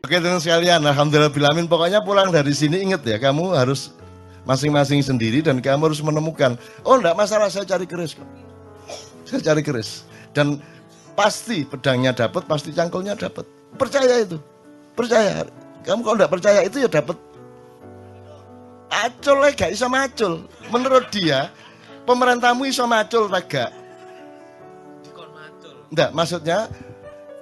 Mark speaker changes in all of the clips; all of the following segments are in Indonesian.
Speaker 1: Oke teman sekalian, alhamdulillah, pokoknya pulang dari sini ingat ya, kamu harus masing-masing sendiri dan kamu harus menemukan, oh enggak masalah, saya cari keris kok. Saya cari keris. Dan pasti pedangnya dapat, pasti cangkulnya dapat. Percaya itu. Percaya. Kamu kalau enggak percaya itu ya dapat. Acul lah gak bisa macul. Menurut dia, pemerintahmu iso macul gak? Enggak, maksudnya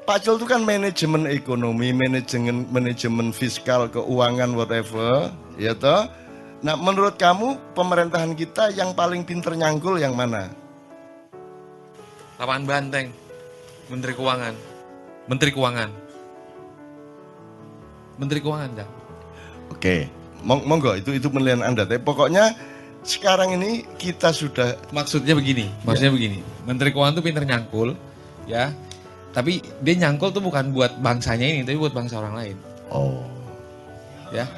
Speaker 1: Pacul itu kan manajemen ekonomi, manajemen fiskal, keuangan, whatever, ya toh. Nah, menurut kamu pemerintahan kita yang paling pinter nyangkul yang mana?
Speaker 2: Lapangan Banteng, Menteri Keuangan, Menteri Keuangan, Menteri Keuangan, dah.
Speaker 1: Oke, monggo itu penilaian Anda. Tapi pokoknya sekarang ini kita sudah.
Speaker 2: Maksudnya begini, Menteri Keuangan itu pinter nyangkul, ya. Tapi dia nyangkul tuh bukan buat bangsanya ini, tapi buat bangsa orang lain.
Speaker 1: Oh.
Speaker 2: Ya.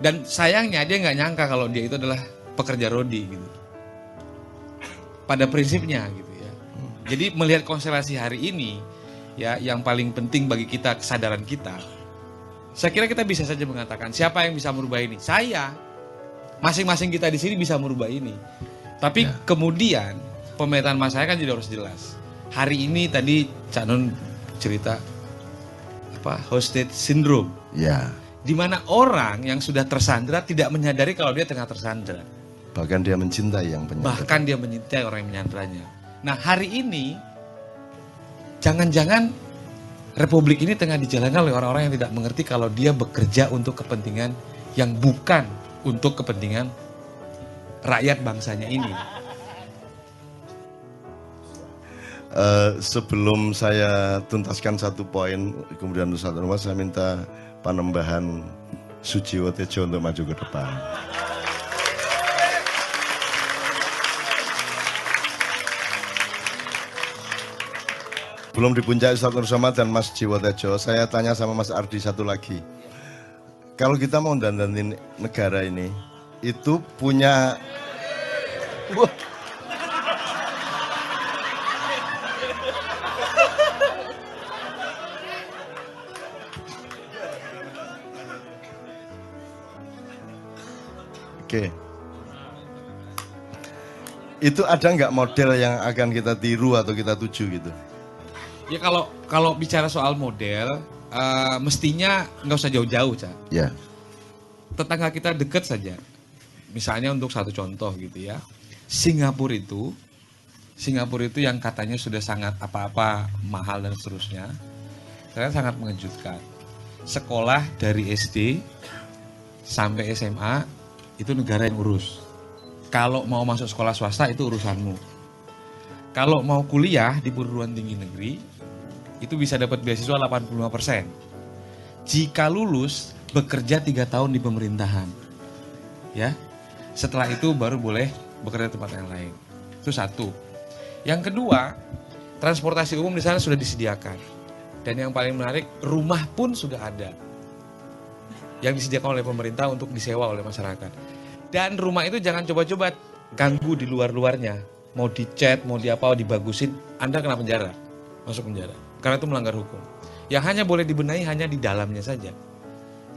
Speaker 2: Dan sayangnya dia nggak nyangka kalau dia itu adalah pekerja rodi gitu. Pada prinsipnya gitu ya. Jadi melihat konstelasi hari ini, ya, yang paling penting bagi kita kesadaran kita. Saya kira kita bisa saja mengatakan siapa yang bisa merubah ini? Saya. Masing-masing kita di sini bisa merubah ini. Tapi kemudian pemetaan mas saya kan juga harus jelas. Hari ini tadi Cak Nun cerita hostage syndrome.
Speaker 1: Ya.
Speaker 2: Di mana orang yang sudah tersandra tidak menyadari kalau dia tengah tersandra.
Speaker 1: Bahkan dia mencintai yang penyandra.
Speaker 2: Bahkan dia mencintai orang yang menyandranya. Nah, hari ini jangan-jangan Republik ini tengah dijalankan oleh orang-orang yang tidak mengerti kalau dia bekerja untuk kepentingan yang bukan untuk kepentingan rakyat bangsanya ini.
Speaker 1: Sebelum saya tuntaskan satu poin, kemudian Ustaz Anwar, saya minta Panembahan Sujiwo Tejo untuk maju ke depan. Belum di puncak Ustaz Nur Somad dan Mas Jiwo Tejo, saya tanya sama Mas Ardi satu lagi. Kalau kita mau dandanin negara ini, itu punya... Wah. Oke. Itu ada nggak model yang akan kita tiru atau kita tuju gitu?
Speaker 2: Ya kalau bicara soal model, mestinya nggak usah jauh-jauh, Cak.
Speaker 1: Ya.
Speaker 2: Tetangga kita deket saja. Misalnya untuk satu contoh gitu ya. Singapura itu yang katanya sudah sangat apa-apa mahal dan seterusnya. Saya sangat mengejutkan. Sekolah dari SD sampai SMA itu negara yang urus. Kalau mau masuk sekolah swasta itu urusanmu. Kalau mau kuliah di perguruan tinggi negeri, itu bisa dapat beasiswa 85%. Jika lulus, bekerja 3 tahun di pemerintahan. Ya. Setelah itu baru boleh bekerja di tempat yang lain. Itu satu. Yang kedua, transportasi umum di sana sudah disediakan. Dan yang paling menarik, rumah pun sudah ada. Yang disediakan oleh pemerintah untuk disewa oleh masyarakat. Dan rumah itu jangan coba-coba ganggu di luar-luarnya. Mau dicat, mau dibagusin, Anda kena penjara. Masuk penjara. Karena itu melanggar hukum. Yang hanya boleh dibenahi hanya di dalamnya saja.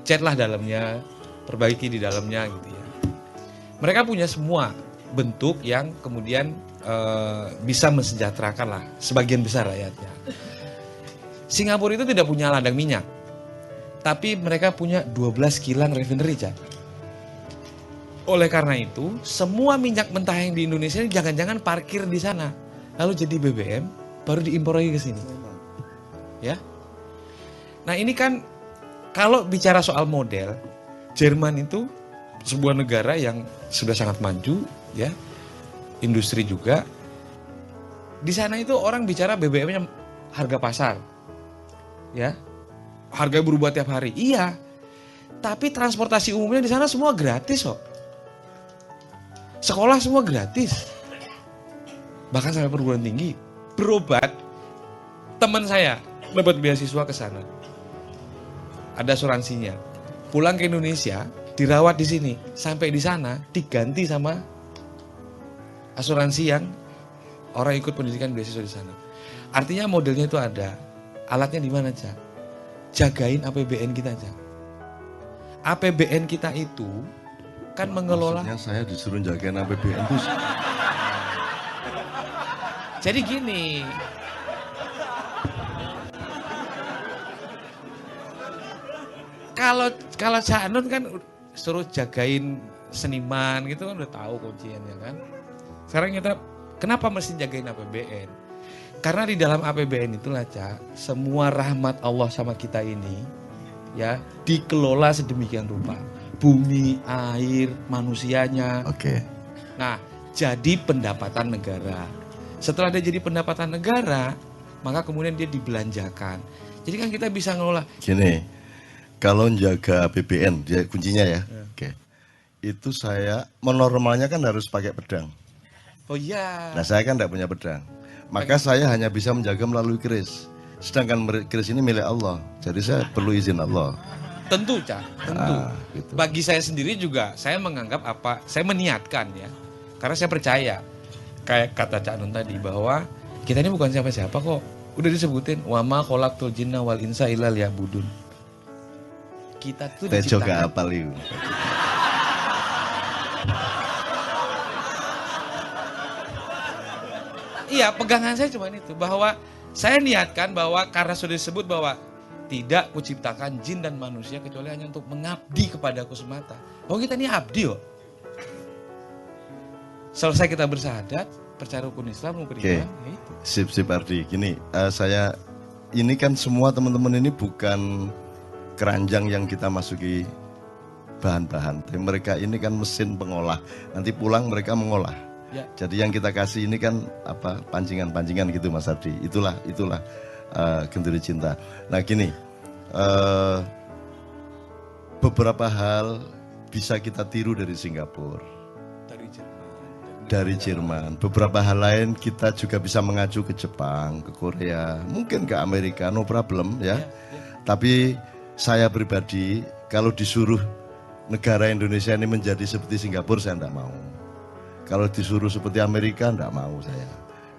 Speaker 2: Catlah dalamnya, perbaiki di dalamnya gitu ya. Mereka punya semua bentuk yang kemudian bisa mensejahterakan lah sebagian besar rakyatnya. Singapura itu tidak punya ladang minyak. Tapi mereka punya 12 kilang refinery, Cak. Oleh karena itu, semua minyak mentah yang di Indonesia ini jangan-jangan parkir di sana. Lalu jadi BBM, baru diimpor lagi ke sini. Ya. Nah, ini kan kalau bicara soal model, Jerman itu sebuah negara yang sudah sangat maju, ya. Industri juga. Di sana itu orang bicara BBM-nya harga pasar. Ya. Harga berubah tiap hari. Iya. Tapi transportasi umumnya di sana semua gratis kok. Sekolah semua gratis. Bahkan sampai perguruan tinggi. Berobat. Teman saya dapat beasiswa ke sana. Ada asuransinya. Pulang ke Indonesia, dirawat di sini. Sampai di sana diganti sama asuransi yang orang ikut pendidikan beasiswa di sana. Artinya modelnya itu ada. Alatnya di mana, Cak? Jagain APBN kita, Cak. APBN kita itu kan mengelola.
Speaker 1: Maksudnya saya disuruh jagain APBN itu.
Speaker 2: Jadi gini. Kalau Cak Nun kan suruh jagain seniman gitu kan udah tahu kunciannya kan. Sekarang kita kenapa mesti jagain APBN? Karena di dalam APBN itulah, Cak, semua rahmat Allah sama kita ini ya dikelola sedemikian rupa. Bumi, air, manusianya.
Speaker 1: Oke.
Speaker 2: Nah, jadi pendapatan negara. Setelah dia jadi pendapatan negara, maka kemudian dia dibelanjakan. Jadi kan kita bisa ngelola.
Speaker 1: Gini, kalau jaga APBN, dia kuncinya ya. Oke. Itu saya menormalnya kan harus pakai pedang.
Speaker 2: Oh iya.
Speaker 1: Nah saya kan tidak punya pedang. Maka saya hanya bisa menjaga melalui keris. Sedangkan keris ini milik Allah. Jadi saya perlu izin Allah.
Speaker 2: Tentu, Cak, tentu.
Speaker 1: Gitu.
Speaker 2: Bagi saya sendiri juga, saya menganggap saya meniatkan ya. Karena saya percaya, kayak kata Cak Nun tadi, bahwa kita ini bukan siapa-siapa kok. Udah disebutin, wa ma khalaqtul jinna wal insa illa liya'budun. Kita tuh
Speaker 1: Tejo
Speaker 2: diciptakan.
Speaker 1: gak apal itu.
Speaker 2: Iya, pegangan saya cuma itu, bahwa saya niatkan bahwa karena sudah disebut bahwa tidak kuciptakan jin dan manusia kecuali hanya untuk mengabdi kepadaku semata. Bahwa kita ini abdi kok. Selesai kita bersahadat, percaya rukun Islam, rukun iman, ya itu.
Speaker 1: Sip Ardi. Gini, saya ini kan semua teman-teman ini bukan keranjang yang kita masuki bahan-bahan. Mereka ini kan mesin pengolah. Nanti pulang mereka mengolah.
Speaker 2: Ya.
Speaker 1: Jadi yang kita kasih ini kan apa pancingan-pancingan gitu Mas Ardi. Itulah Genduri Cinta. Nah gini, beberapa hal bisa kita tiru dari Singapura, dari Jerman. Beberapa hal lain kita juga bisa mengacu ke Jepang, ke Korea, mungkin ke Amerika, no problem ya. Tapi saya pribadi kalau disuruh negara Indonesia ini menjadi seperti Singapura saya tidak mau. Kalau disuruh seperti Amerika enggak mau saya.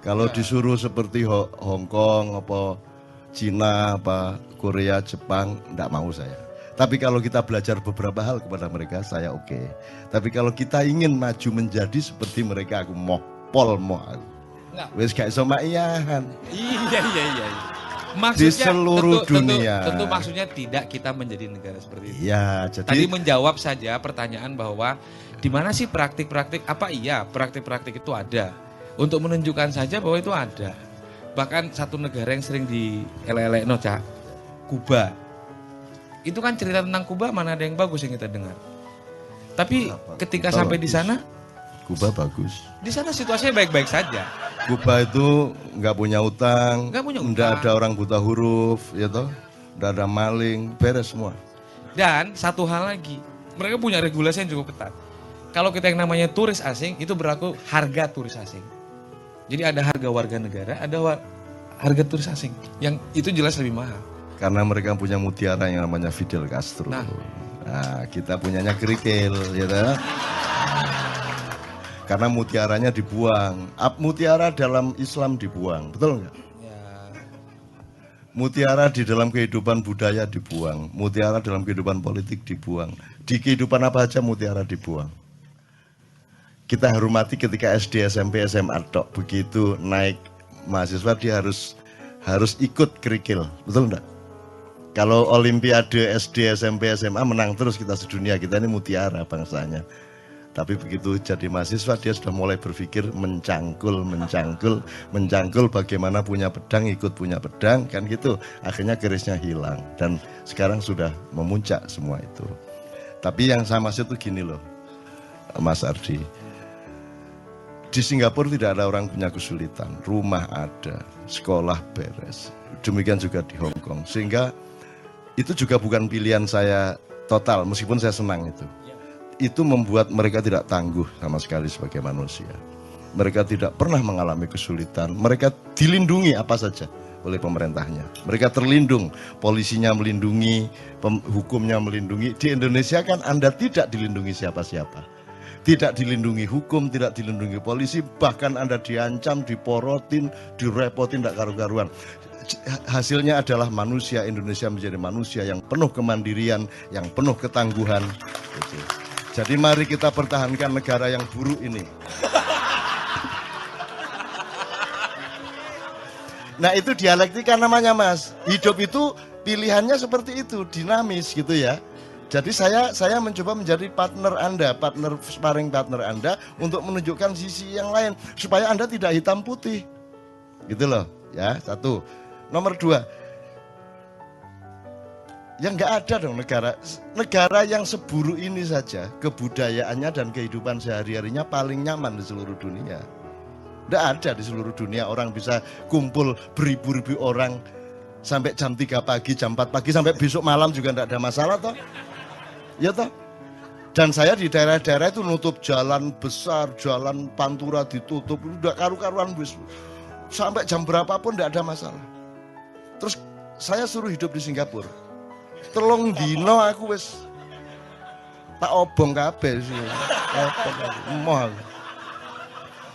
Speaker 1: Kalau disuruh seperti Hong Kong, apa Cina, apa Korea, Jepang, enggak mau saya. Tapi kalau kita belajar beberapa hal kepada mereka, saya oke. Tapi kalau kita ingin maju menjadi seperti mereka, aku mau wis gak iso maiyahan.
Speaker 2: Iya. Maksudnya,
Speaker 1: di seluruh dunia.
Speaker 2: Tentu maksudnya tidak kita menjadi negara seperti itu.
Speaker 1: Iya, jadi
Speaker 2: tadi menjawab saja pertanyaan bahwa di mana sih praktik-praktik, apa iya praktik-praktik itu ada. Untuk menunjukkan saja bahwa itu ada. Bahkan satu negara yang sering dielek-elek Cak, Kuba. Itu kan cerita tentang Kuba, mana ada yang bagus yang kita dengar. Tapi ketika sampai di sana,
Speaker 1: Kuba bagus.
Speaker 2: Di sana situasinya baik-baik saja.
Speaker 1: Kuba itu nggak punya utang,
Speaker 2: nggak
Speaker 1: ada orang buta huruf, ya toh, nggak ada maling, beres semua.
Speaker 2: Dan satu hal lagi, mereka punya regulasi yang cukup ketat. Kalau kita yang namanya turis asing, itu berlaku harga turis asing. Jadi ada harga warga negara, ada harga turis asing, yang itu jelas lebih mahal.
Speaker 1: Karena mereka punya mutiara yang namanya Fidel Castro. Nah kita punyanya kerikil, ya toh. Karena mutiaranya dibuang. Mutiara dalam Islam dibuang, betul nggak?
Speaker 2: Ya.
Speaker 1: Mutiara di dalam kehidupan budaya dibuang. Mutiara dalam kehidupan politik dibuang. Di kehidupan apa aja mutiara dibuang. Kita hormati ketika SD, SMP, SMA tok. Begitu naik mahasiswa dia harus ikut kerikil, betul nggak? Kalau Olimpiade SD, SMP, SMA menang terus kita sedunia. Kita ini mutiara bangsanya. Tapi begitu jadi mahasiswa dia sudah mulai berpikir mencangkul bagaimana punya pedang, ikut punya pedang kan gitu. Akhirnya kerisnya hilang dan sekarang sudah memuncak semua itu. Tapi yang saya maksud itu gini loh Mas Ardi. Di Singapura tidak ada orang punya kesulitan, rumah ada, sekolah beres. Demikian juga di Hong Kong. Sehingga itu juga bukan pilihan saya total meskipun saya senang itu. Itu membuat mereka tidak tangguh sama sekali sebagai manusia. Mereka tidak pernah mengalami kesulitan. Mereka dilindungi apa saja oleh pemerintahnya. Mereka terlindung, polisinya melindungi, hukumnya melindungi. Di Indonesia kan Anda tidak dilindungi siapa-siapa. Tidak dilindungi hukum, tidak dilindungi polisi, bahkan Anda diancam, diporotin, direpotin, tidak karu-karuan. Hasilnya adalah manusia Indonesia menjadi manusia yang penuh kemandirian, yang penuh ketangguhan. Jadi mari kita pertahankan negara yang buruk ini. Nah itu dialektika namanya Mas. Hidup itu pilihannya seperti itu, dinamis gitu ya. Jadi saya mencoba menjadi partner Anda, sparring partner Anda untuk menunjukkan sisi yang lain supaya Anda tidak hitam putih. Gitu loh, ya. Satu. Nomor dua. Ya nggak ada dong negara yang seburuk ini saja kebudayaannya dan kehidupan sehari-harinya paling nyaman di seluruh dunia. Nggak ada di seluruh dunia orang bisa kumpul beribu-ribu orang sampai jam 3 pagi, jam 4 pagi sampai besok malam juga nggak ada masalah toh. Ya toh. Dan saya di daerah-daerah itu nutup jalan besar, jalan Pantura ditutup, udah karu-karuan bis. Sampai jam berapapun tidak ada masalah. Terus saya suruh hidup di Singapura. Telung dino aku wis tak obong kabeh sih. Emoh.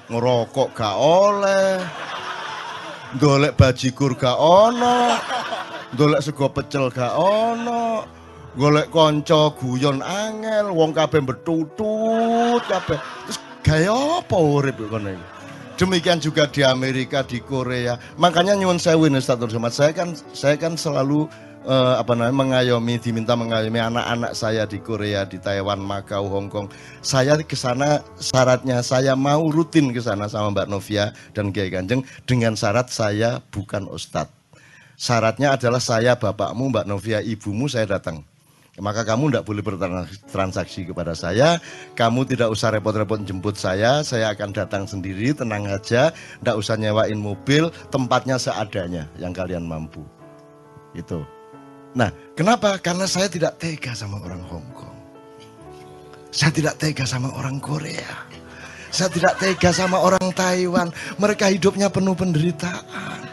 Speaker 1: Ngerokok gak oleh. Golek bajigur gak ono. Golek sego pecel gak ono. Golek konco guyon angel, wong kabeh betutut kabeh. Terus gaya apa urip kono iki? Demikian juga di Amerika, di Korea. Makanya nyuwun sewu Ustaz Nur Somad. Saya kan selalu mengayomi, diminta mengayomi anak-anak saya di Korea, di Taiwan, Makau, Hong Kong. Saya ke sana syaratnya saya mau rutin ke sana sama Mbak Novia dan Kiai Kanjeng dengan syarat saya bukan ustadz. Syaratnya adalah saya bapakmu, Mbak Novia ibumu, saya datang. Maka kamu tidak boleh bertransaksi kepada saya, kamu tidak usah repot-repot jemput saya akan datang sendiri, tenang aja, tidak usah nyewain mobil, tempatnya seadanya yang kalian mampu. Itu. Nah, kenapa? Karena saya tidak tega sama orang Hong Kong. Saya tidak tega sama orang Korea. Saya tidak tega sama orang Taiwan. Mereka hidupnya penuh penderitaan.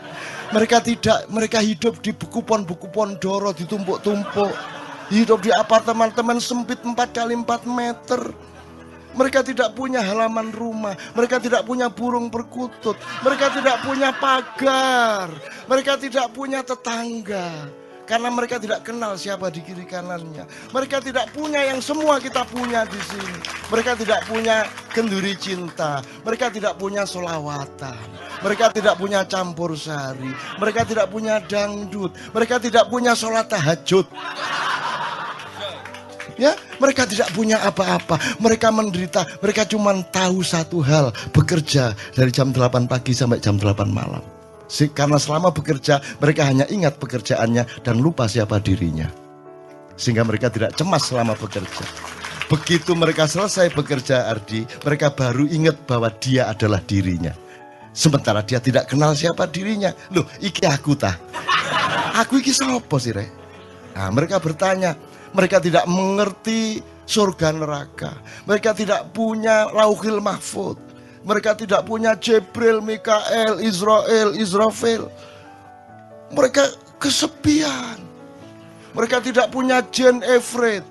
Speaker 1: Mereka hidup di buku-buku Doro ditumpuk-tumpuk. Hidup di apartemen sempit 4x4 meter. Mereka tidak punya halaman rumah. Mereka tidak punya burung perkutut. Mereka tidak punya pagar. Mereka tidak punya tetangga. Karena mereka tidak kenal siapa di kiri kanannya. Mereka tidak punya yang semua kita punya di sini. Mereka tidak punya kenduri cinta. Mereka tidak punya solawatan. Mereka tidak punya campur sari. Mereka tidak punya dangdut. Mereka tidak punya sholat tahajud. Ya, mereka tidak punya apa-apa. Mereka menderita. Mereka cuma tahu satu hal, bekerja dari jam 8 pagi sampai jam 8 malam. Karena selama bekerja, mereka hanya ingat pekerjaannya dan lupa siapa dirinya. Sehingga mereka tidak cemas selama bekerja. Begitu mereka selesai bekerja, Ardi, mereka baru ingat bahwa dia adalah dirinya. Sementara dia tidak kenal siapa dirinya. Loh, iki aku tah. Aku iki sapa sih, Rek? Nah, mereka bertanya. Mereka tidak mengerti surga neraka. Mereka tidak punya lauhil mahfud. Mereka tidak punya Jibril, Mikael, Israfil. Mereka kesepian. Mereka tidak punya Jen Efrit.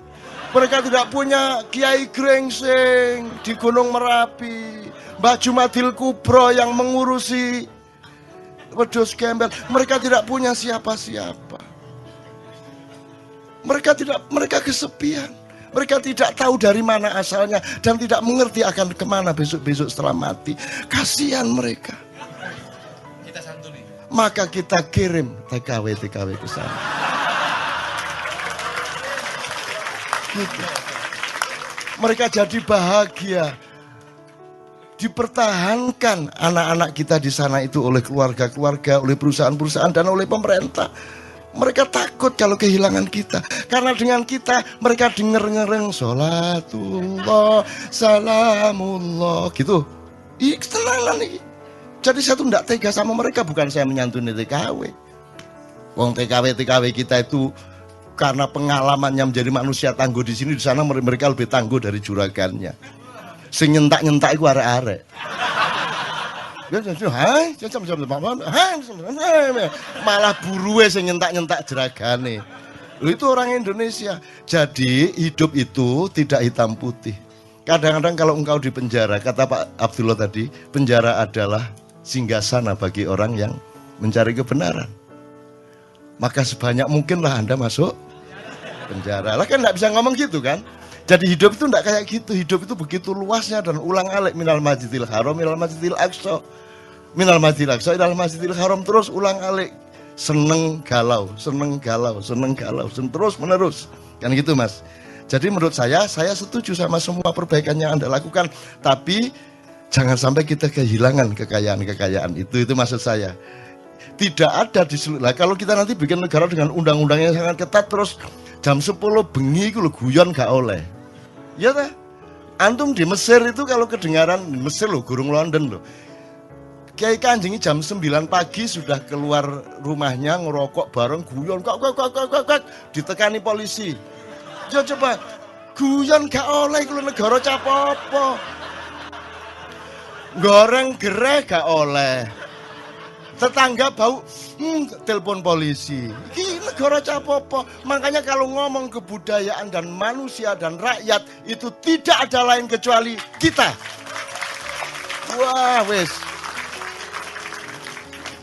Speaker 1: Mereka tidak punya Kiai Grengsing di Gunung Merapi. Mbah Jumadil Kubro yang mengurusi Wedhus Gembel. Mereka tidak punya siapa-siapa. Mereka kesepian. Mereka tidak tahu dari mana asalnya dan tidak mengerti akan kemana besok-besok setelah mati. Kasihan mereka.
Speaker 2: Kita santuni.
Speaker 1: Maka kita kirim TKW ke sana. Gitu. Mereka jadi bahagia. Dipertahankan anak-anak kita di sana itu oleh keluarga-keluarga, oleh perusahaan-perusahaan dan oleh pemerintah. Mereka takut kalau kehilangan kita. Karena dengan kita mereka denger-ngereng sholatullah, salamullah gitu. Ih, ketenangan nih. Jadi saya tuh tidak tega sama mereka. Bukan saya menyantuni TKW. Wong TKW kita itu karena pengalamannya menjadi manusia tangguh di sini, di sana mereka lebih tangguh dari juragannya. Sing nyentak-nyentak itu arek-arek. Malah buruwe sing nyentak-nyentak jeragane. Itu orang Indonesia. Jadi hidup itu tidak hitam putih. Kadang-kadang kalau engkau di penjara, kata Pak Abdullah tadi, penjara adalah singgasana bagi orang yang mencari kebenaran. Maka sebanyak mungkinlah Anda masuk penjara. Lah kan nggak bisa ngomong gitu kan. Jadi hidup itu nggak kayak gitu. Hidup itu begitu luasnya dan ulang alik minal masjidil haram, minal masjidil aqsa, minal masjidil aqsa, minal masjidil haram, terus ulang alik. Seneng galau, seneng galau, seneng galau, terus menerus. Kan gitu Mas. Jadi menurut saya setuju sama semua perbaikan yang Anda lakukan. Tapi jangan sampai kita kehilangan kekayaan-kekayaan itu maksud saya. Tidak ada di seluruh. Nah, kalau kita nanti bikin negara dengan undang-undang yang sangat ketat, terus jam 10 bengi itu guyon gak oleh. Ya ta? Antum di Mesir itu kalau kedengaran, di Mesir loh, gurung London loh. Kiai Kanjeng jam 9 pagi sudah keluar rumahnya ngerokok bareng guyon kok ditekani polisi. Ya coba guyon gak oleh kalau negara capopo. Goreng gereh gak oleh. Tetangga bau, telepon polisi. Ini negara capopo. Makanya kalau ngomong kebudayaan dan manusia dan rakyat itu tidak ada lain kecuali kita. Wah wes.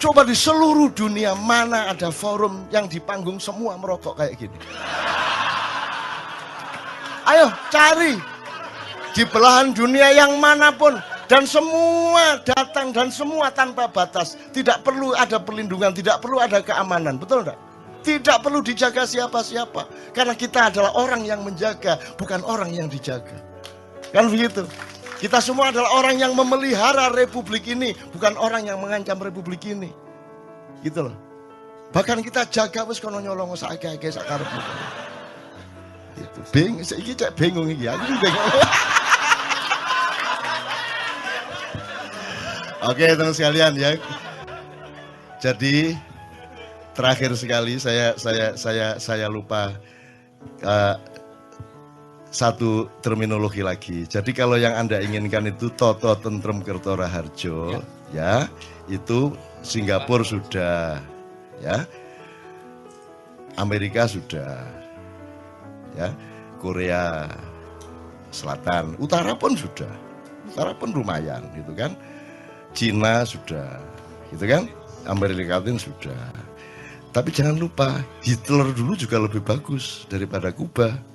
Speaker 1: Coba di seluruh dunia mana ada forum yang di panggung semua merokok kayak gini. Ayo cari di belahan dunia yang manapun dan semua datang dan semua tanpa batas. Tidak perlu ada perlindungan, tidak perlu ada keamanan, betul enggak? Tidak perlu dijaga siapa-siapa karena kita adalah orang yang menjaga, bukan orang yang dijaga. Kan begitu? Kita semua adalah orang yang memelihara republik ini, bukan orang yang mengancam republik ini. Gitu loh. Bahkan kita jaga wis kono nyolong saiki-saiki sak karepmu. Itu iki cek bingung iki, aku bingung. Oke, teman sekalian ya. Jadi terakhir sekali saya lupa satu terminologi lagi. Jadi kalau yang Anda inginkan itu Toto Tentrem Kertoraharjo, ya, itu Singapura sudah, ya, Amerika sudah, ya, Korea Selatan, Utara pun sudah, Utara pun lumayan, gitu kan, Cina sudah, gitu kan, Amerika Latin sudah. Tapi jangan lupa Hitler dulu juga lebih bagus daripada Kuba.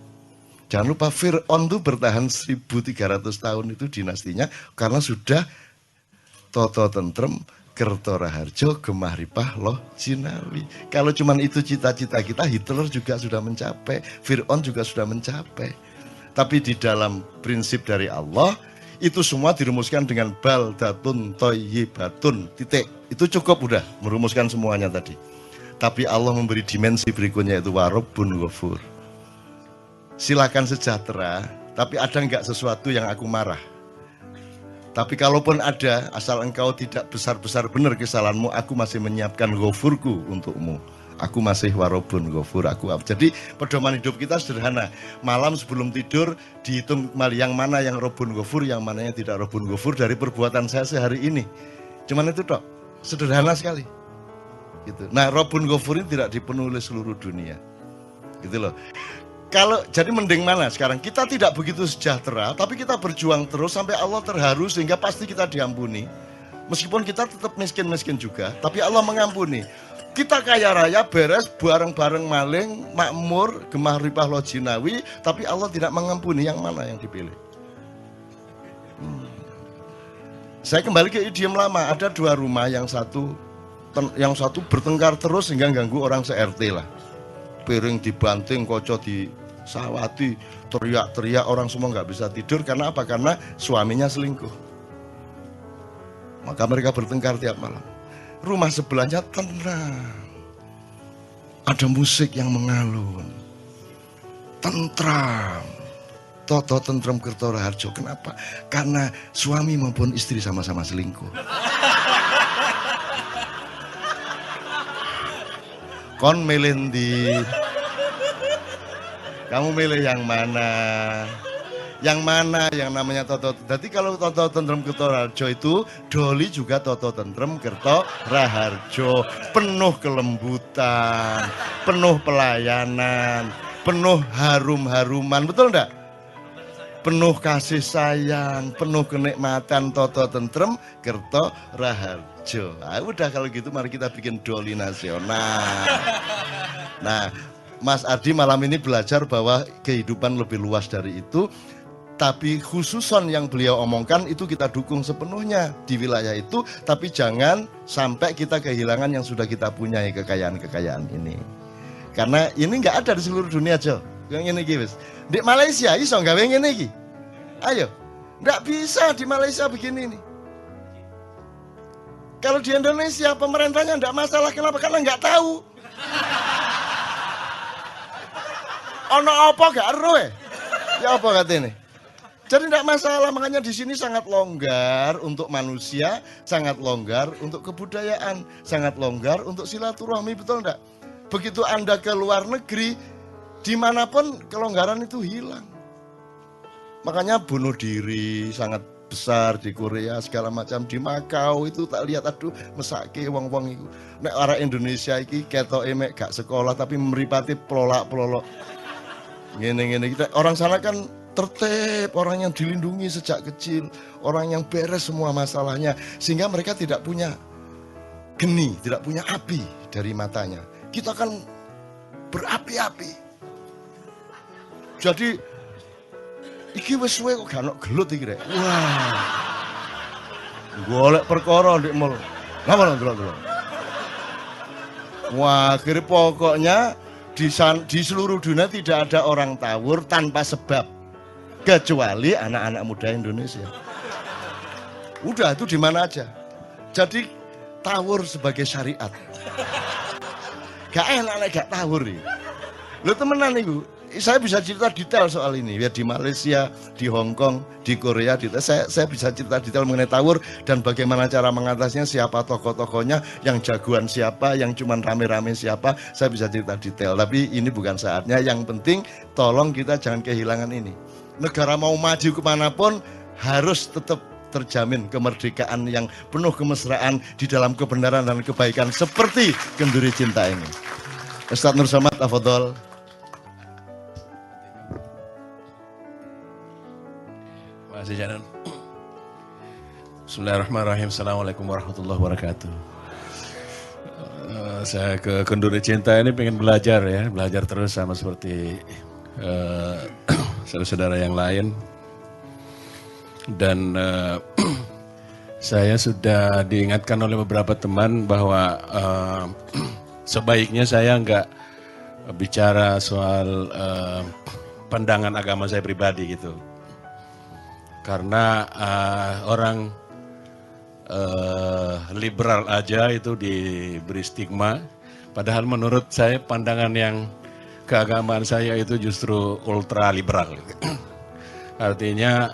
Speaker 1: Jangan lupa Fir'aun itu bertahan 1300 tahun itu dinastinya karena sudah Toto Tentrem Kertoraharjo Gemah Ripah Loh Jinawi. Kalau cuman itu cita-cita kita, Hitler juga sudah mencapai, Fir'aun juga sudah mencapai. Tapi di dalam prinsip dari Allah itu semua dirumuskan dengan baldatun thayyibatun, titik. Itu cukup udah merumuskan semuanya tadi. Tapi Allah memberi dimensi berikutnya itu Warabbun Ghafur. Silakan sejahtera, tapi ada enggak sesuatu yang aku marah? Tapi kalaupun ada, asal engkau tidak besar-besar benar kesalahanmu, aku masih menyiapkan ghafurku untukmu. Aku masih Warabbun Ghafur, aku. Jadi pedoman hidup kita sederhana. Malam sebelum tidur dihitung yang mana yang Rabbun Ghafur, yang mana yang tidak Rabbun Ghafur dari perbuatan saya sehari ini. Cuman itu tok, sederhana sekali. Gitu. Nah, Rabbun Ghafur ini tidak dipenuhi oleh seluruh dunia. Gitu loh. Kalau jadi mending mana sekarang? Kita tidak begitu sejahtera, tapi kita berjuang terus sampai Allah terharu sehingga pasti kita diampuni. Meskipun kita tetap miskin-miskin juga, tapi Allah mengampuni. Kita kaya raya, beres, bareng-bareng maling, makmur, Gemah Ripah Loh Jinawi, tapi Allah tidak mengampuni. Yang mana yang dipilih? Saya kembali ke idiom lama. Ada dua rumah, yang satu bertengkar terus hingga ganggu orang se-RT lah. Piring dibanting, kaca disawati, teriak-teriak, orang semua nggak bisa tidur. Karena apa? Karena suaminya selingkuh. Maka mereka bertengkar tiap malam. Rumah sebelahnya tenang, ada musik yang mengalun, tentram. Toto Tentrem Kertoraharjo. Kenapa? Karena suami maupun istri sama-sama selingkuh. Kon milih ndi? Kamu milih yang mana? Yang mana yang namanya Toto? Jadi kalau Toto Tentrem Kertoraharjo itu Doli juga Toto Tentrem Kertoraharjo. Penuh kelembutan, penuh pelayanan, penuh harum-haruman. Betul enggak? penuh kasih sayang, penuh kenikmatan, toto tentrem, kerto raharjo. Nah, udah kalau gitu mari kita bikin doli nasional. Nah, Mas Adi malam ini belajar bahwa kehidupan lebih luas dari itu, tapi khususon yang beliau omongkan itu kita dukung sepenuhnya di wilayah itu, tapi jangan sampai kita kehilangan yang sudah kita punyai, kekayaan-kekayaan ini. Karena ini nggak ada di seluruh dunia, Jo. Yang ini guys. Di Malaysia iso gawe ngene iki. Ayo. Nggak bisa di Malaysia begini nih. Kalau di Indonesia pemerintahnya nggak masalah, kenapa? Karena nggak tahu. Ono apa gak ero ya apa katanya? Jadi nggak masalah, makanya di sini sangat longgar untuk manusia, sangat longgar untuk kebudayaan, sangat longgar untuk silaturahmi, betul enggak? Begitu Anda ke luar negeri, dimanapun kelonggaran itu hilang. Makanya bunuh diri sangat besar di Korea, segala macam. Di Makau itu tak lihat, aduh mesake wong-wong itu. Nek orang Indonesia iki ketoke mek gak sekolah tapi meripati pelolak-pelolok. Ngene-ngene kita orang sana kan tertib, orang yang dilindungi sejak kecil, orang yang beres semua masalahnya, sehingga mereka tidak punya geni, tidak punya api dari matanya. Kita kan berapi-api. Jadi iki wis suwe kok gak ono gelut iki rek. Wah. Golek perkara ndek mul. Napa delok-delok. Wah, akhirnya pokoknya di seluruh dunia tidak ada orang tawur tanpa sebab, kecuali anak-anak muda Indonesia. Udah itu di mana aja. Jadi tawur sebagai syariat. Gak enak gak tawur nih. Lo temenan nih, saya bisa cerita detail soal ini. Ya di Malaysia, di Hong Kong, di Korea, saya bisa cerita detail mengenai tawur dan bagaimana cara mengatasinya, siapa tokoh-tokohnya, yang jagoan siapa, yang cuman rame-rame siapa, saya bisa cerita detail. Tapi ini bukan saatnya. Yang penting tolong kita jangan kehilangan ini. Negara mau maju kemanapun harus tetap terjamin kemerdekaan yang penuh kemesraan di dalam kebenaran dan kebaikan seperti Kenduri Cinta ini. Ustadz Nur Somad, afadhol.
Speaker 3: Masih jalan. Bismillahirrahmanirrahim. Assalamualaikum warahmatullahi wabarakatuh. Saya ke Kenduri Cinta ini pengen belajar ya, belajar terus sama seperti saudara-saudara yang lain. Dan saya sudah diingatkan oleh beberapa teman bahwa sebaiknya saya nggak bicara soal pandangan agama saya pribadi gitu. Karena orang liberal aja itu diberi stigma. Padahal menurut saya pandangan yang keagamaan saya itu justru ultra liberal. Artinya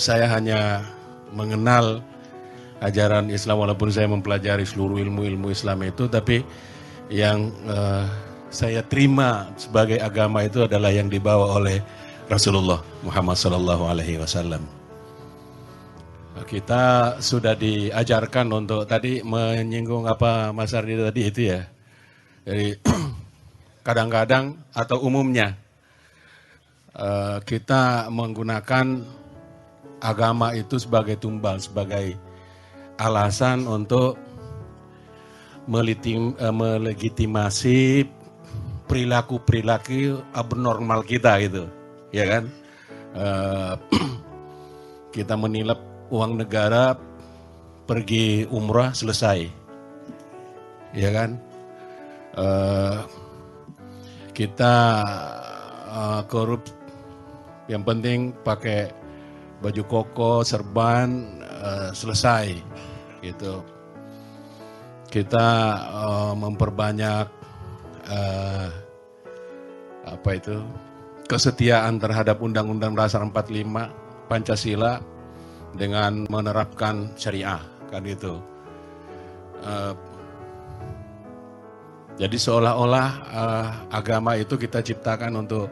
Speaker 3: saya hanya mengenal ajaran Islam walaupun saya mempelajari seluruh ilmu-ilmu Islam itu, tapi yang saya terima sebagai agama itu adalah yang dibawa oleh Rasulullah Muhammad SAW. Kita sudah diajarkan untuk tadi menyinggung apa Mas Ardi tadi itu ya. Jadi kadang-kadang atau umumnya kita menggunakan agama itu sebagai tumbal, sebagai alasan untuk melegitimasi perilaku-perilaku abnormal kita gitu, ya kan? Kita menilap uang negara, pergi umrah selesai, ya kan? Kita korup, yang penting pakai baju koko, serban, selesai, gitu. Kita memperbanyak kesetiaan terhadap Undang-Undang Dasar 45 Pancasila dengan menerapkan syariah, kan itu. Jadi seolah-olah agama itu kita ciptakan untuk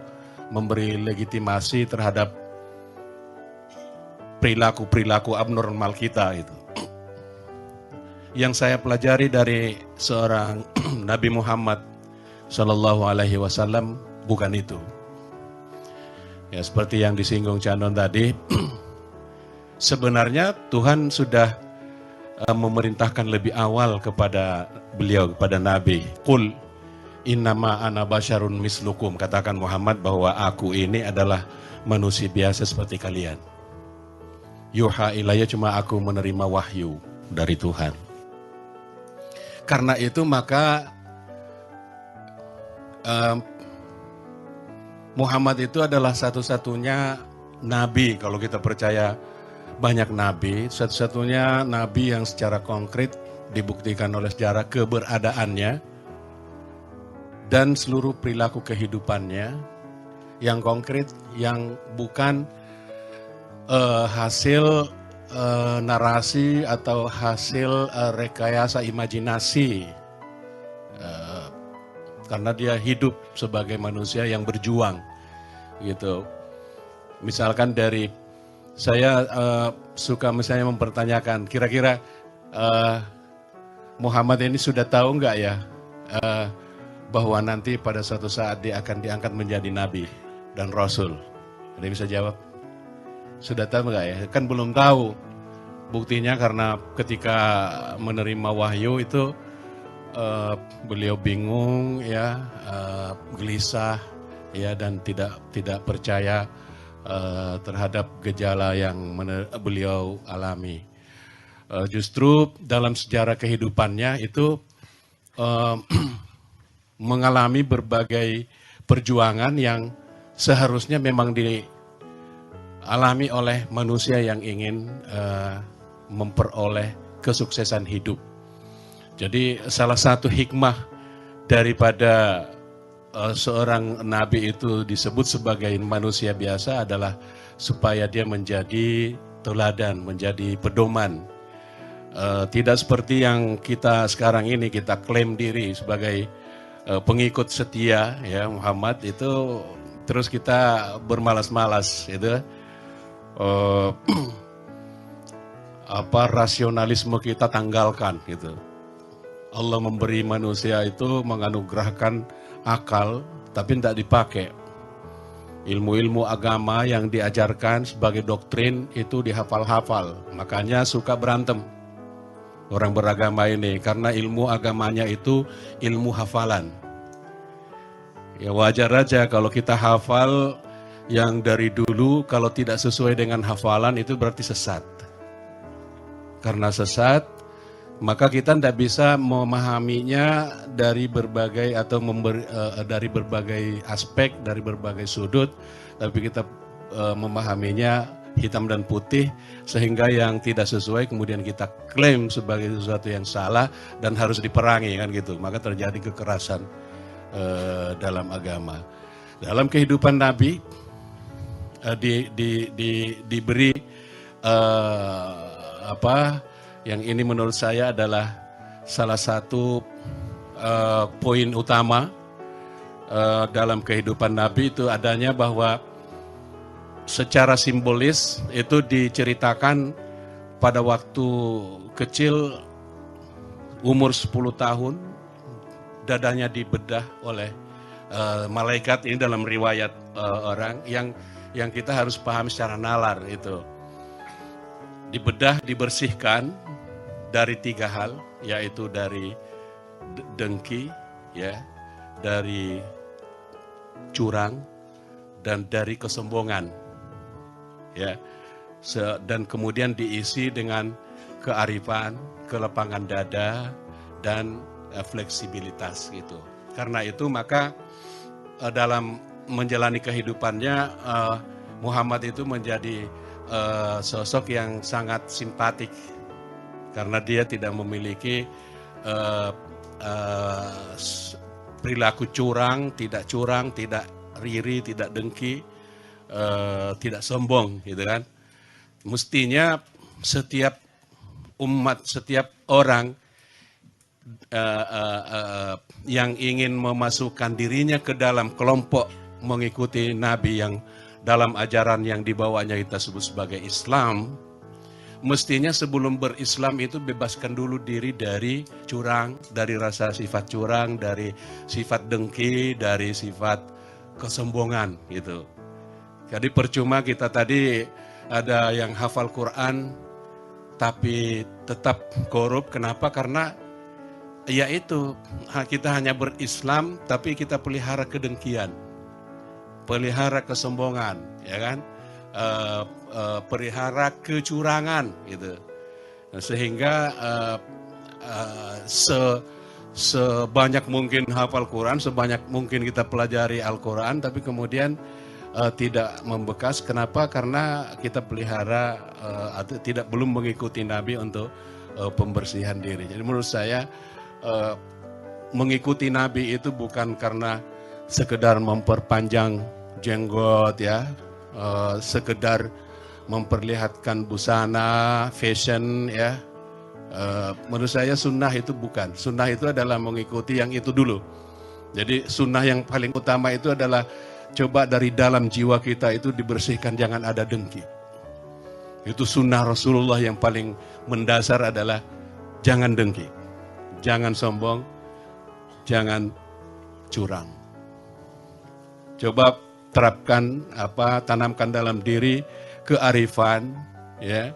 Speaker 3: memberi legitimasi terhadap perilaku-perilaku abnormal kita itu. Yang saya pelajari dari seorang Nabi Muhammad SAW bukan itu. Ya seperti yang disinggung Canon tadi, sebenarnya Tuhan sudah memerintahkan lebih awal kepada beliau, kepada Nabi. Qul innama ana basyarun mislukum. Katakan Muhammad bahwa aku ini adalah manusia biasa seperti kalian. Yuha ilayya, cuma aku menerima wahyu dari Tuhan. Karena itu maka Muhammad itu adalah satu-satunya nabi, kalau kita percaya banyak nabi, satu-satunya nabi yang secara konkret dibuktikan oleh sejarah keberadaannya dan seluruh perilaku kehidupannya yang konkret, yang bukan hasil narasi atau hasil rekayasa imajinasi, karena dia hidup sebagai manusia yang berjuang gitu. Misalkan dari saya suka misalnya mempertanyakan, kira-kira Muhammad ini sudah tahu nggak ya bahwa nanti pada suatu saat dia akan diangkat menjadi nabi dan rasul? Ada yang bisa jawab? Sudah tahu nggak ya? Kan belum tahu. Buktinya karena ketika menerima wahyu itu beliau bingung ya, gelisah ya, dan tidak percaya terhadap gejala yang beliau alami. Justru dalam sejarah kehidupannya itu mengalami berbagai perjuangan yang seharusnya memang dialami oleh manusia yang ingin memperoleh kesuksesan hidup. Jadi salah satu hikmah daripada seorang nabi itu disebut sebagai manusia biasa adalah supaya dia menjadi teladan, menjadi pedoman. Tidak seperti yang kita sekarang ini, kita klaim diri sebagai pengikut setia ya Muhammad itu, terus kita bermalas-malas itu, rasionalisme kita tanggalkan gitu. Allah memberi manusia itu menganugerahkan akal tapi tidak dipakai. Ilmu-ilmu agama yang diajarkan sebagai doktrin itu dihafal-hafal, makanya suka berantem orang beragama ini, karena ilmu agamanya itu ilmu hafalan. Ya wajar aja kalau kita hafal yang dari dulu, kalau tidak sesuai dengan hafalan itu berarti sesat. Karena sesat, maka kita tidak bisa memahaminya dari berbagai atau dari berbagai aspek, dari berbagai sudut, tapi kita memahaminya hitam dan putih, sehingga yang tidak sesuai kemudian kita klaim sebagai sesuatu yang salah dan harus diperangi kan gitu. Maka terjadi kekerasan dalam agama. Dalam kehidupan Nabi diberi yang ini menurut saya adalah salah satu poin utama dalam kehidupan Nabi, itu adanya bahwa secara simbolis itu diceritakan pada waktu kecil umur 10 tahun dadanya dibedah oleh malaikat. Ini dalam riwayat orang yang kita harus paham secara nalar, itu dibedah, dibersihkan dari 3 hal, yaitu dari dengki ya, dari curang, dan dari kesombongan ya, dan kemudian diisi dengan kearifan, kelapangan dada, dan fleksibilitas gitu. Karena itu maka dalam menjalani kehidupannya Muhammad itu menjadi sosok yang sangat simpatik, karena dia tidak memiliki perilaku curang, tidak riri, tidak dengki, tidak sombong gitu kan. Mestinya setiap umat, setiap orang yang ingin memasukkan dirinya ke dalam kelompok mengikuti Nabi yang dalam ajaran yang dibawanya kita sebut sebagai Islam, mestinya sebelum berislam itu bebaskan dulu diri dari curang, dari rasa sifat curang, dari sifat dengki, dari sifat kesombongan gitu. Jadi percuma kita tadi ada yang hafal Quran tapi tetap korup. Kenapa? Karena ya itu, kita hanya berislam tapi kita pelihara kedengkian, pelihara kesombongan, ya kan? Pelihara kecurangan gitu. Sehingga sebanyak mungkin hafal Quran, sebanyak mungkin kita pelajari Al-Quran, tapi kemudian tidak membekas. Kenapa? Karena kita pelihara atau belum mengikuti Nabi untuk pembersihan diri. Jadi menurut saya mengikuti Nabi itu bukan karena sekedar memperpanjang jenggot ya, sekedar memperlihatkan busana, fashion ya. Menurut saya sunnah itu bukan. Sunnah itu adalah mengikuti yang itu dulu. Jadi sunnah yang paling utama itu adalah coba dari dalam jiwa kita itu dibersihkan, jangan ada dengki. Itu sunnah Rasulullah yang paling mendasar adalah jangan dengki, jangan sombong, jangan curang. Coba terapkan tanamkan dalam diri kearifan, ya,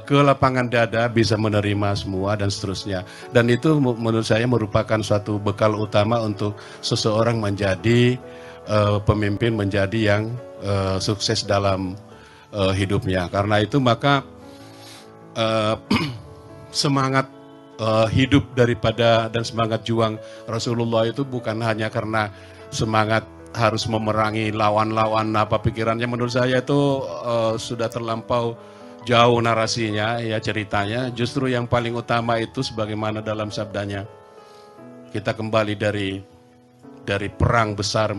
Speaker 3: ke lapangan dada bisa menerima semua dan seterusnya. Dan itu menurut saya merupakan suatu bekal utama untuk seseorang menjadi pemimpin, menjadi yang sukses dalam hidupnya. Karena itu maka semangat hidup daripada dan semangat juang Rasulullah itu bukan hanya karena semangat harus memerangi lawan-lawan pikirannya. Menurut saya itu sudah terlampau jauh narasinya ya, ceritanya. Justru yang paling utama itu sebagaimana dalam sabdanya, kita kembali dari perang besar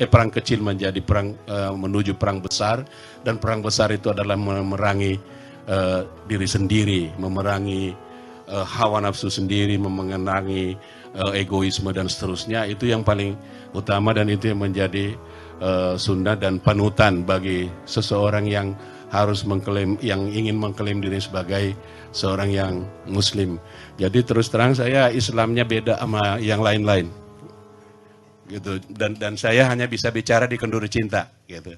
Speaker 3: perang kecil menjadi perang menuju perang besar, dan perang besar itu adalah memerangi diri sendiri, memerangi hawa nafsu sendiri, memenangi egoisme dan seterusnya. Itu yang paling utama dan itu yang menjadi sunnah dan panutan bagi seseorang yang harus mengklaim, yang ingin mengklaim diri sebagai seorang yang muslim. Jadi terus terang saya Islamnya beda sama yang lain-lain gitu, dan saya hanya bisa bicara di Kenduri Cinta gitu,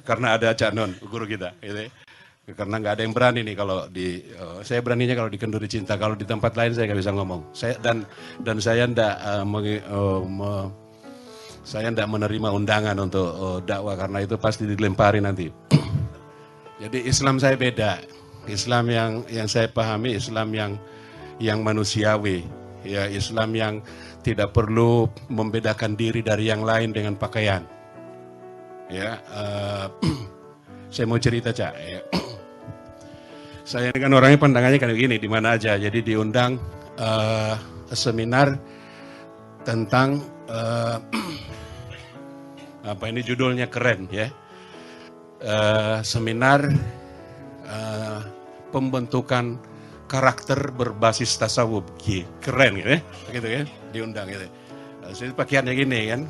Speaker 3: karena ada Cak Non guru kita gitu. Karena nggak ada yang berani nih kalau di saya beraninya kalau di Kenduri Cinta, kalau di tempat lain saya nggak bisa ngomong. Saya dan saya ndak menerima undangan untuk dakwah, karena itu pasti dilempari nanti. Jadi Islam saya beda. Islam yang saya pahami Islam yang manusiawi, ya, Islam yang tidak perlu membedakan diri dari yang lain dengan pakaian. Ya, saya mau cerita, Cak. Ya. Saya kan orangnya pandangannya kayak gini, di mana aja. Jadi diundang seminar tentang apa ini judulnya keren ya. Seminar pembentukan karakter berbasis tasawuf, keren gitu ya, gitu kan, diundang gitu. Jadi pakaiannya gini kan,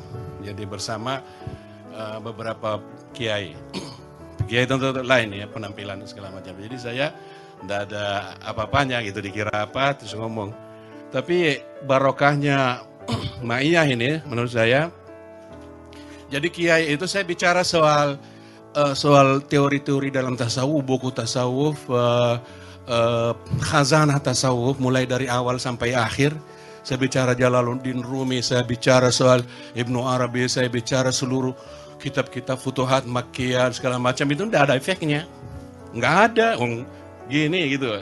Speaker 3: jadi bersama beberapa kiai, kiai tentu lain ya, penampilan segala macam. Jadi saya tidak ada apa-apanya gitu, dikira apa terus ngomong. Tapi barokahnya Ma'iyah ini menurut saya. Jadi kiai itu saya bicara soal teori-teori dalam tasawuf, buku tasawuf, khazanah tasawuf mulai dari awal sampai akhir. Saya bicara Jalaluddin Rumi, saya bicara soal Ibnu Arabi, saya bicara seluruh kitab-kitab Futuhat Makkiyah segala macam. Itu tidak ada efeknya, nggak ada gini gitu.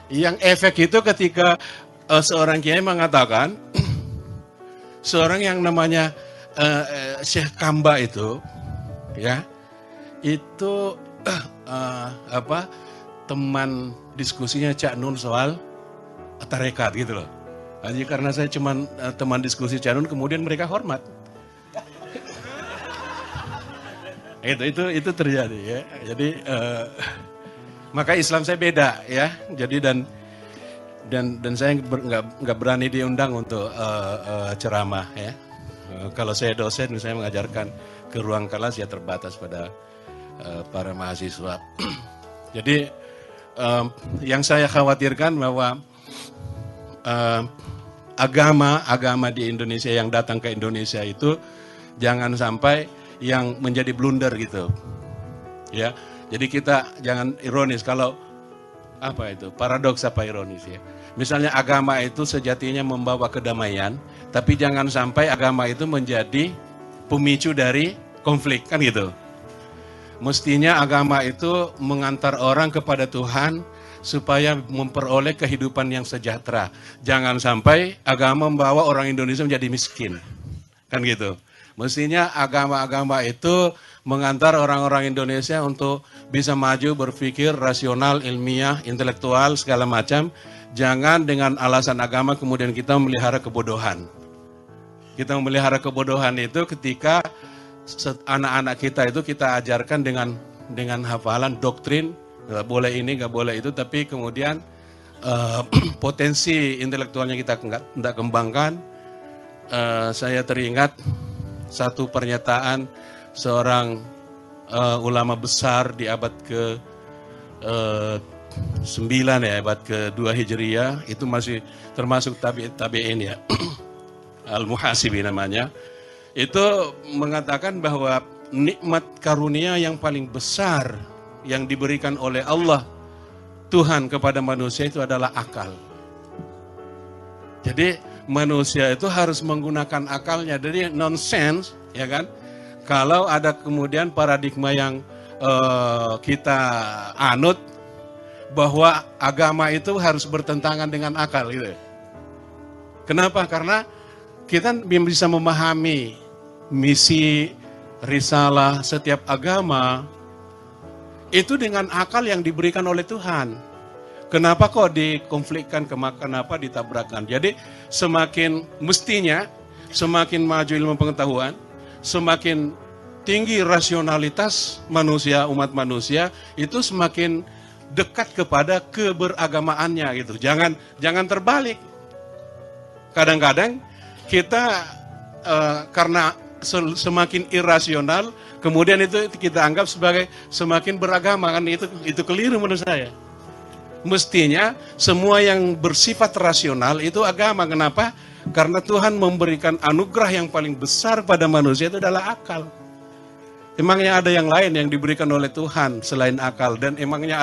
Speaker 3: Yang efek itu ketika seorang kiai mengatakan seorang yang namanya Syekh Kamba itu ya, itu teman diskusinya Cak Nun soal tarekat gitu loh. Jadi karena saya cuma teman diskusi Cak Nun, kemudian mereka hormat. itu terjadi ya. Jadi maka Islam saya beda ya. Jadi dan saya nggak berani diundang untuk ceramah ya. Kalau saya dosen, saya mengajarkan ke ruang kelas ya terbatas pada para mahasiswa. Jadi yang saya khawatirkan bahwa agama di Indonesia yang datang ke Indonesia itu jangan sampai yang menjadi blunder gitu. Ya. Jadi kita jangan ironis kalau apa itu? Paradoks apa ironis ya. Misalnya agama itu sejatinya membawa kedamaian, tapi jangan sampai agama itu menjadi pemicu dari konflik, kan gitu. Mestinya agama itu mengantar orang kepada Tuhan supaya memperoleh kehidupan yang sejahtera. Jangan sampai agama membawa orang Indonesia menjadi miskin, kan gitu. Mestinya agama-agama itu mengantar orang-orang Indonesia untuk bisa maju, berpikir rasional, ilmiah, intelektual, segala macam. Jangan dengan alasan agama kemudian kita memelihara kebodohan. Kita memelihara kebodohan itu ketika anak-anak kita itu kita ajarkan dengan hafalan doktrin, nggak boleh ini, nggak boleh itu, tapi kemudian potensi intelektualnya kita nggak kembangkan. Saya teringat satu pernyataan seorang ulama besar di abad ke-9 ya, abad ke-2 Hijriah, itu masih termasuk tabi'in ya, Al-Muhasibi namanya. Itu mengatakan bahwa nikmat karunia yang paling besar yang diberikan oleh Allah Tuhan kepada manusia itu adalah akal. Jadi manusia itu harus menggunakan akalnya. Jadi nonsense, ya kan? Kalau ada kemudian paradigma yang kita anut bahwa agama itu harus bertentangan dengan akal gitu. Kenapa? Karena kita bisa memahami misi, risalah setiap agama itu dengan akal yang diberikan oleh Tuhan. Kenapa kok dikonflikkan, kenapa ditabrakkan? Jadi semakin mestinya, semakin maju ilmu pengetahuan, semakin tinggi rasionalitas manusia, umat manusia, itu semakin dekat kepada keberagamaannya gitu. Jangan terbalik. Kadang-kadang kita karena semakin irasional, kemudian itu kita anggap sebagai semakin beragama, kan itu keliru menurut saya. Mestinya semua yang bersifat rasional itu agama. Kenapa? Karena Tuhan memberikan anugerah yang paling besar pada manusia itu adalah akal. Emangnya ada yang lain yang diberikan oleh Tuhan selain akal, dan emangnya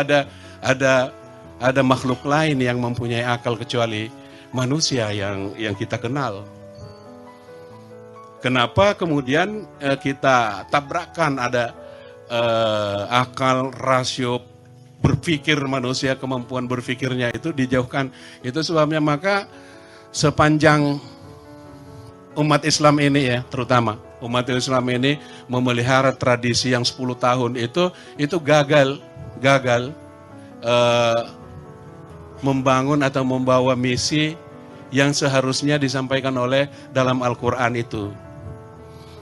Speaker 3: ada makhluk lain yang mempunyai akal kecuali manusia yang kita kenal. Kenapa kemudian kita tabrakan ada akal, rasio, berpikir manusia, kemampuan berpikirnya itu dijauhkan. Itu sebabnya maka sepanjang umat Islam ini ya, terutama umat Islam ini memelihara tradisi yang 10 tahun itu gagal membangun atau membawa misi yang seharusnya disampaikan oleh dalam Al-Quran itu.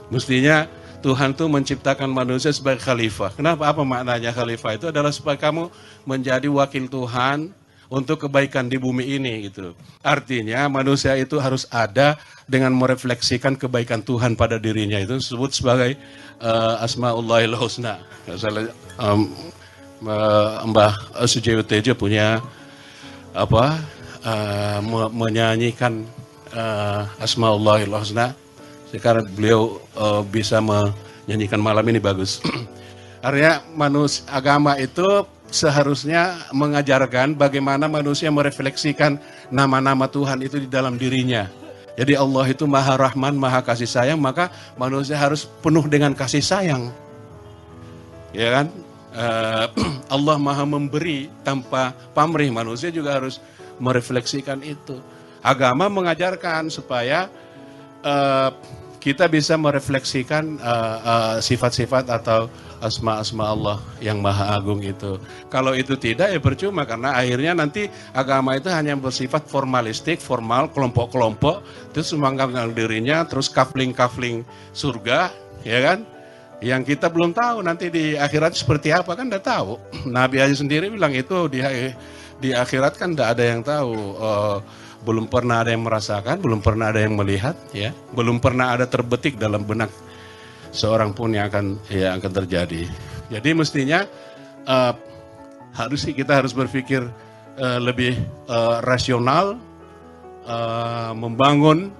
Speaker 3: Mestinya Tuhan tuh menciptakan manusia sebagai khalifah. Kenapa? Apa maknanya khalifah? Itu adalah supaya kamu menjadi wakil Tuhan untuk kebaikan di bumi ini gitu. Artinya manusia itu harus ada dengan merefleksikan kebaikan Tuhan pada dirinya. Itu disebut sebagai Asmaullahil Husna. Misalnya Mbah Sujiwo Tejo punya menyanyikan Asmaullahil Husna. Sekarang beliau bisa menyanyikan malam ini bagus. Artinya agama itu seharusnya mengajarkan bagaimana manusia merefleksikan nama-nama Tuhan itu di dalam dirinya. Jadi Allah itu Maha Rahman, Maha Kasih Sayang, maka manusia harus penuh dengan kasih sayang. Ya kan? Allah Maha Memberi tanpa pamrih, manusia juga harus merefleksikan itu. Agama mengajarkan supaya kita bisa merefleksikan sifat-sifat atau asma-asma Allah yang Maha Agung itu. Kalau itu tidak ya percuma, karena akhirnya nanti agama itu hanya bersifat formalistik, formal, kelompok-kelompok, terus mengangkat dirinya, terus kafling-kafling surga, ya kan? Yang kita belum tahu nanti di akhirat seperti apa, kan tidak tahu. Nabi aja sendiri bilang itu di akhirat kan tidak ada yang tahu. Belum pernah ada yang merasakan, belum pernah ada yang melihat, ya, belum pernah ada terbetik dalam benak seorang pun yang akan terjadi. Jadi mestinya kita harus berpikir lebih rasional, membangun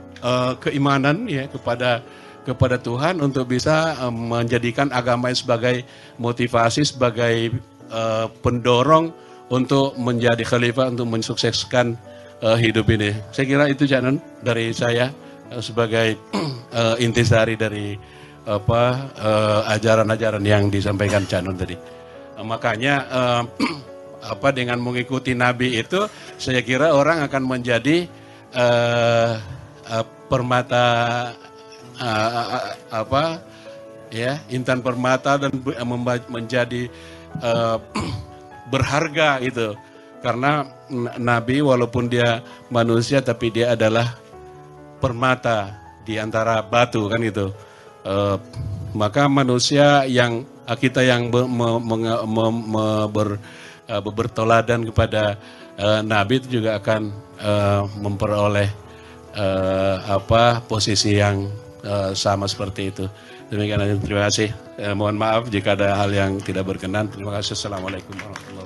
Speaker 3: keimanan ya kepada kepada Tuhan untuk bisa menjadikan agama sebagai motivasi, sebagai pendorong untuk menjadi khalifah, untuk mensukseskan hidup ini. Saya kira itu Cak Nun dari saya sebagai intisari dari ajaran-ajaran yang disampaikan Cak Nun tadi. Makanya dengan mengikuti Nabi itu, saya kira orang akan menjadi permata intan permata dan menjadi berharga itu. Karena Nabi walaupun dia manusia tapi dia adalah permata di antara batu kan itu. Maka manusia yang kita yang bertoladan kepada Nabi itu juga akan memperoleh posisi yang sama seperti itu. Demikian, terima kasih. Mohon maaf jika ada hal yang tidak berkenan. Terima kasih. Assalamualaikum warahmatullahi wabarakatuh.